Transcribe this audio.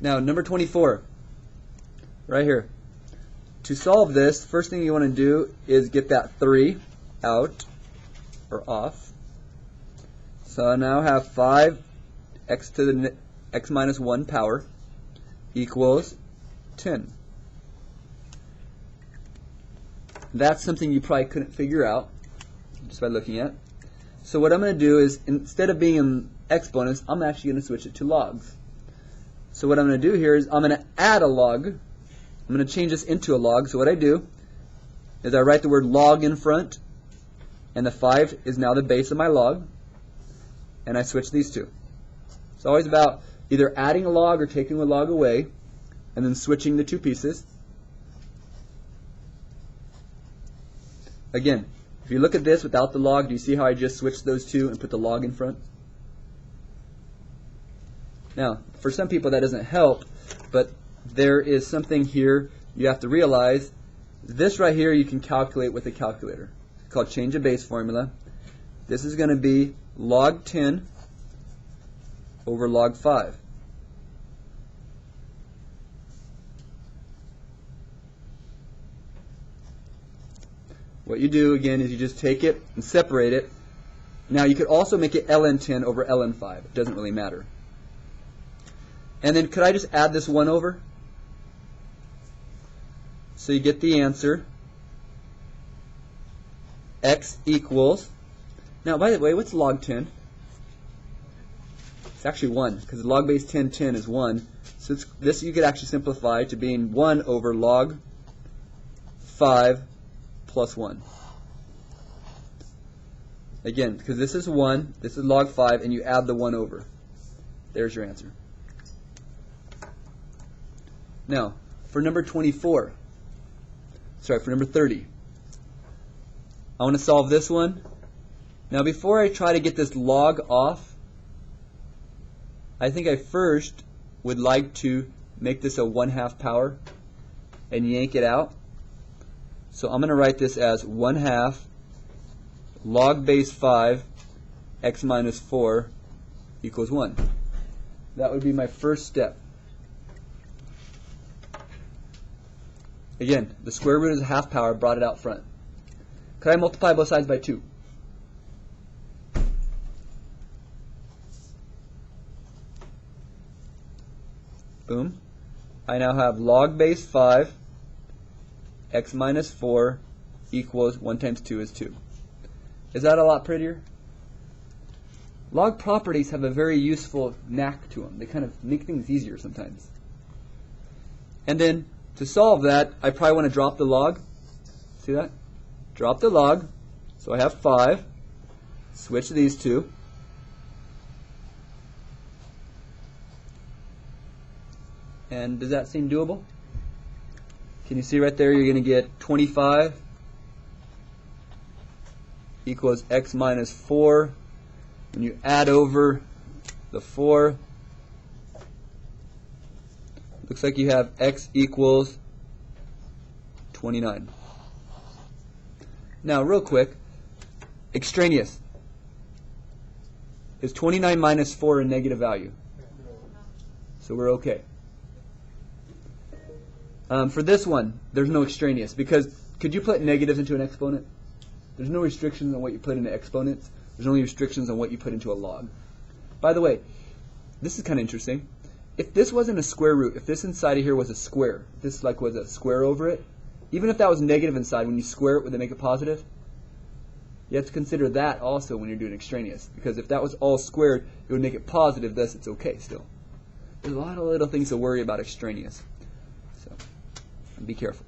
Now, number 24, right here. To solve this, first thing you want to do is get that 3 out, or off. So I now have 5x to the x minus 1 power equals 10. That's something you probably couldn't figure out just by looking at. So what I'm going to do is, instead of being in exponents, I'm actually going to switch it to logs. So what I'm going to do here is I'm going to add a log. I'm going to change this into a log. So what I do is I write the word log in front, and the 5 is now the base of my log, and I switch these two. It's always about either adding a log or taking a log away, and then switching the two pieces. Again, if you look at this without the log, do you see how I just switched those two and put the log in front? Now, for some people that doesn't help, but there is something here you have to realize. This right here you can calculate with a calculator. It's called change of base formula. This is going to be log 10 over log 5. What you do, again, is you just take it and separate it. Now, you could also make it ln 10 over ln 5. It doesn't really matter. And then could I just add this 1 over? So you get the answer. X equals. Now, by the way, what's log 10? It's actually 1, because log base 10, 10 is 1. So this you could actually simplify to being 1 over log 5 plus 1. Again, because this is 1, this is log 5, and you add the 1 over. There's your answer. Now, for number 24, sorry, for number 30, I want to solve this one. Now, before I try to get this log off, I think I first would like to make this a 1/2 power and yank it out. So I'm going to write this as 1/2 log base 5 x minus 4 equals 1. That would be my first step. Again, the square root is a 1/2 power, brought it out front. Could I multiply both sides by 2? Boom. I now have log base 5 x minus 4 equals 1 times 2 is 2. Is that a lot prettier? Log properties have a very useful knack to them. They kind of make things easier sometimes. And then to solve that, I probably want to drop the log. See that? Drop the log. So I have 5. Switch these two. And does that seem doable? Can you see right there you're going to get 25 equals x minus 4. When you add over the 4, looks like you have x equals 29. Now, real quick, extraneous. Is 29 minus 4 a negative value? So we're okay. For this one, there's no extraneous, because could you put negatives into an exponent? There's no restrictions on what you put into exponents. There's only restrictions on what you put into a log. By the way, this is kind of interesting. If this wasn't a square root, if this inside of here was a square, if this like was a square over it, even if that was negative inside, when you square it, would they make it positive? You have to consider that also when you're doing extraneous, because if that was all squared, it would make it positive, thus it's okay still. There's a lot of little things to worry about extraneous. So be careful.